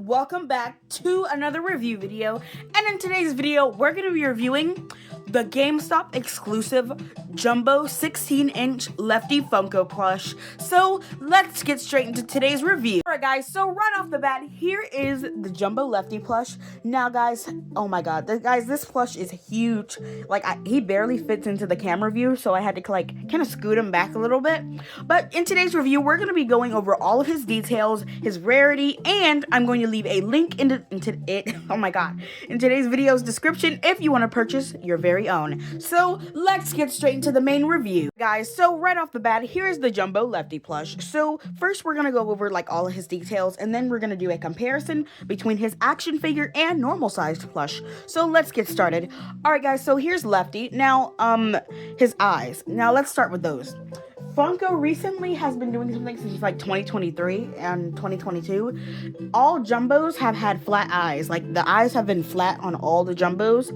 welcome back to another review video, and in today's video we're going to be reviewing the GameStop exclusive jumbo 16-inch Lefty Funko plush. So let's get straight into today's review. Alright guys, so right off the bat, here is the jumbo Lefty plush. Now guys, oh my god, this plush is huge. Like, he barely fits into the camera view, so I had to like kind of scoot him back a little bit. But in today's review, we're going to be going over all of his details, his rarity, and I'm going to leave a link in today's video's description if you want to purchase your very own. So let's get straight into the main review. Guys, so right off the bat, here's the jumbo Lefty plush. So first we're going to go over like all of his details, and then we're going to do a comparison between his action figure and normal sized plush. So let's get started. Alright guys, so here's Lefty. Now, his eyes. Now let's start with those. Funko recently has been doing something since like 2023 and 2022. All jumbos have had flat eyes. Like, the eyes have been flat on all the jumbos.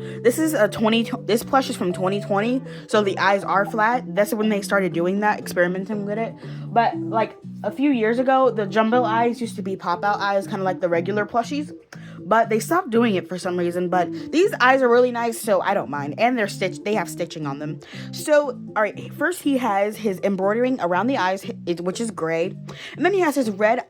This plush is from 2020, so the eyes are flat. That's when they started doing that, experimenting with it. But like a few years ago, the jumbo eyes used to be pop-out eyes, kind of like the regular plushies. But they stopped doing it for some reason. But these eyes are really nice, so I don't mind. And they're stitched. They have stitching on them. So, alright, first he has his embroidering around the eyes, which is gray. And then he has his red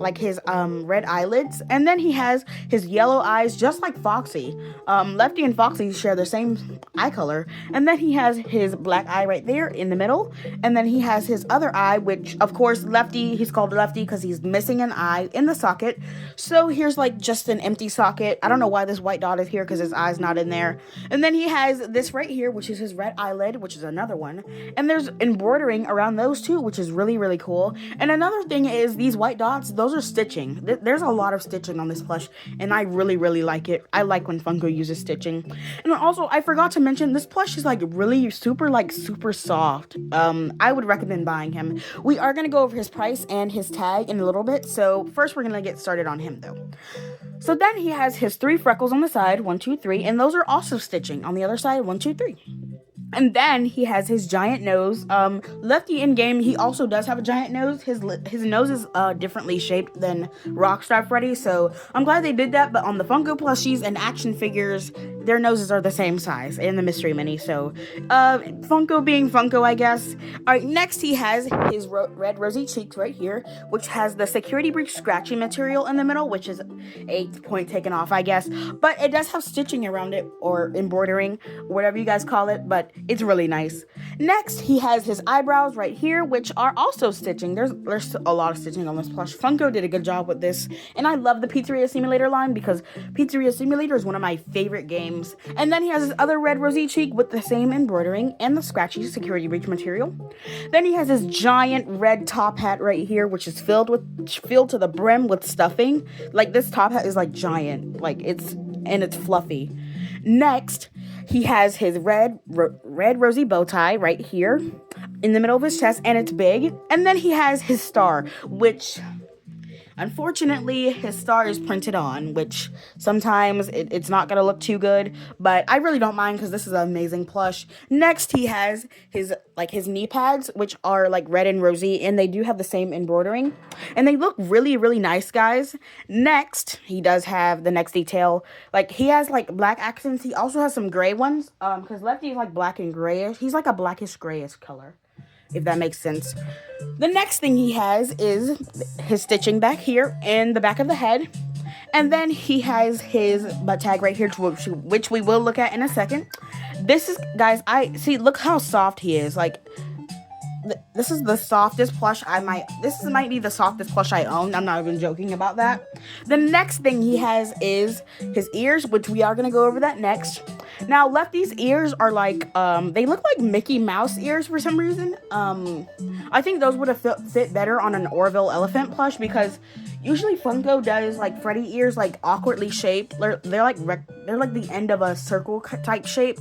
eyelids. And then he has his yellow eyes, just like Foxy. Lefty and Foxy share the same eye color. And then he has his black eye right there in the middle. And then he has his other eye, which, of course, he's called Lefty because he's missing an eye in the socket. So here's like just an empty socket. I don't know why this white dot is here because his eye's not in there. And then he has this right here, which is his red eyelid, which is another one. And there's embroidering around those too, which is really, really cool. And another thing is these white dots, those are stitching. There's a lot of stitching on this plush, and I really, really like it. I like when Funko uses stitching. And also, I forgot to mention, this plush is like really super soft. I would recommend buying him. We are going to go over his price and his tag in a little bit. So first we're going to get started on him though. So then he has his 3 freckles on the side, 1, 2, 3, and those are also stitching on the other side, 1, 2, 3. And then he has his giant nose. Lefty in game, he also does have a giant nose. His nose is differently shaped than Rockstar Freddy, so I'm glad they did that. But on the Funko plushies and action figures, their noses are the same size in the Mystery Mini. So Funko being Funko, I guess. All right, next he has his red rosy cheeks right here, which has the security breach scratching material in the middle, which is a point taken off, I guess. But it does have stitching around it, or embroidering, whatever you guys call it. But it's really nice. Next, he has his eyebrows right here, which are also stitching. There's a lot of stitching on this plush. Funko did a good job with this, and I love the Pizzeria Simulator line because Pizzeria Simulator is one of my favorite games. And then he has his other red rosy cheek with the same embroidering and the scratchy security breach material. Then he has his giant red top hat right here, which is filled to the brim with stuffing. Like, this top hat is like giant, like it's fluffy. Next, he has his red rosy bow tie right here in the middle of his chest, and it's big. And then he has his star, which, unfortunately, his star is printed on, which sometimes it's not going to look too good, but I really don't mind because this is an amazing plush. Next, he has his knee pads, which are like red and rosy, and they do have the same embroidering, and they look really, really nice, guys. Next, he does have the next detail. Like, he has like black accents. He also has some gray ones, because Lefty is like black and grayish. He's like a blackish grayish color, if that makes sense. The next thing he has is his stitching back here in the back of the head. And then he has his butt tag right here, which we will look at in a second. This is, guys, look how soft he is. Like, this is the softest plush this might be the softest plush I own. I'm not even joking about that. The next thing he has is his ears, which we are going to go over that next. Now, Lefty's ears are like, they look like Mickey Mouse ears for some reason. I think those would have fit better on an Orville elephant plush, because usually Funko does like Freddy ears like awkwardly shaped. They're like they're like the end of a circle type shape.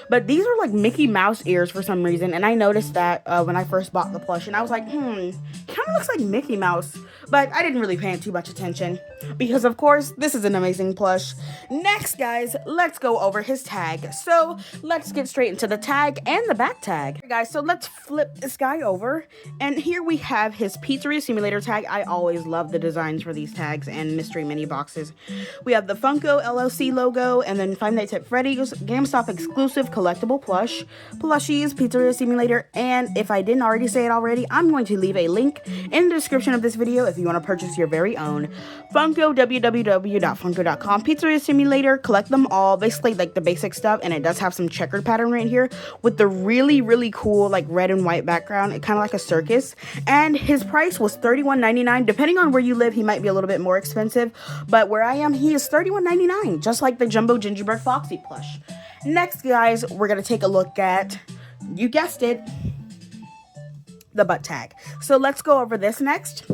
But these are like Mickey Mouse ears for some reason, and I noticed that when I first bought the plush, and I was like, kind of looks like Mickey Mouse. But I didn't really pay too much attention because, of course, this is an amazing plush. Next, guys, let's go over his tag. So let's get straight into the tag and the back tag. Okay, guys, so let's flip this guy over, and here we have his Pizzeria Simulator tag. I always love the designs for these tags and mystery mini boxes. We have the Funko LLC logo, and then Five Nights at Freddy's Gamestop exclusive collectible plush, plushies, Pizzeria Simulator, and if I didn't already say it already, I'm going to leave a link in the description of this video if you want to purchase your very own Funko, www.funko.com, Pizzeria Simulator. Collect them all, basically like the basic stuff, and it does have some checkered pattern right here with the really cool like red and white background, kind of like a circus. And his price was $31.99. Depending on where you live, he might be a little bit more expensive, but where I am, he is $31.99, just like the Jumbo Gingerbread Foxy plush. Next, guys, we're gonna take a look at, you guessed it, the butt tag. So let's go over this next.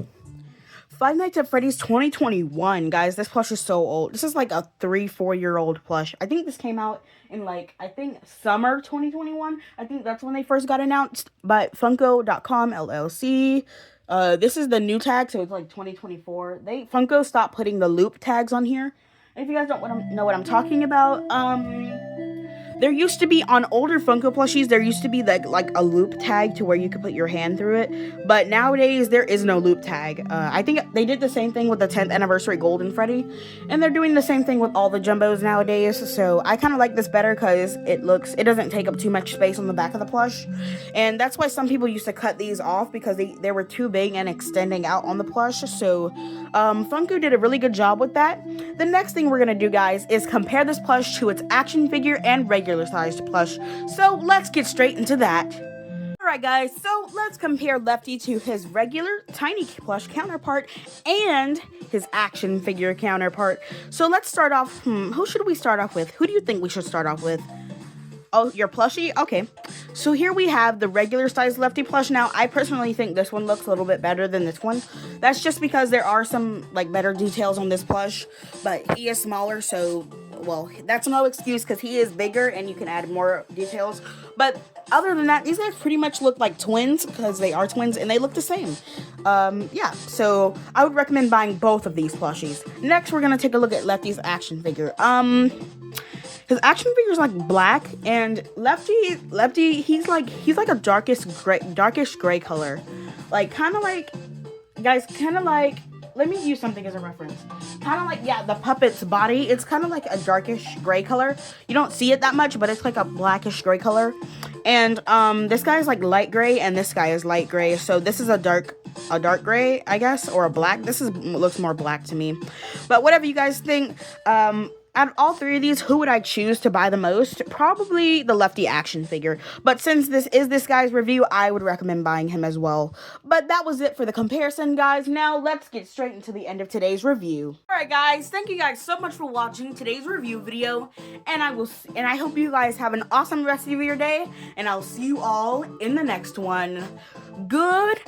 Five Nights at Freddy's 2021, guys. This plush is so old. This is like a 3-4 year old plush. I think this came out in like, I think summer 2021. I think that's when they first got announced. But Funko.com LLC. This is the new tag, so it's like 2024. Funko stopped putting the loop tags on here. And if you guys don't know what I'm talking about, there used to be, on older Funko plushies, there used to be like a loop tag to where you could put your hand through it. But nowadays, there is no loop tag. I think they did the same thing with the 10th anniversary Golden Freddy. And they're doing the same thing with all the Jumbos nowadays. So I kind of like this better because it doesn't take up too much space on the back of the plush. And that's why some people used to cut these off because they were too big and extending out on the plush. So Funko did a really good job with that. The next thing we're going to do, guys, is compare this plush to its action figure and regular sized plush. So let's get straight into that. Alright, guys, so let's compare Lefty to his regular tiny plush counterpart and his action figure counterpart. So let's start off, who should we start off with? Who do you think we should start off with? Oh, your plushie? Okay. So here we have the regular size Lefty plush. Now, I personally think this one looks a little bit better than this one. That's just because there are some, like, better details on this plush. But he is smaller, so, well, that's no excuse because he is bigger and you can add more details. But other than that, these guys pretty much look like twins because they are twins and they look the same. Yeah, so I would recommend buying both of these plushies. Next, we're going to take a look at Lefty's action figure. His action figure is like black, and Lefty, he's like a darkish gray color, like kind of like, guys, kind of like, let me use something as a reference. Kind of like, yeah, the puppet's body. It's kind of like a darkish gray color. You don't see it that much, but it's like a blackish gray color. And this guy is like light gray, and this guy is light gray. So this is a dark gray, I guess, or a black. Looks more black to me. But whatever you guys think. Out of all three of these, who would I choose to buy the most? Probably the Lefty action figure. But since this is this guy's review, I would recommend buying him as well. But that was it for the comparison, guys. Now, let's get straight into the end of today's review. Alright, guys. Thank you guys so much for watching today's review video. And I hope you guys have an awesome rest of your day. And I'll see you all in the next one. Goodbye.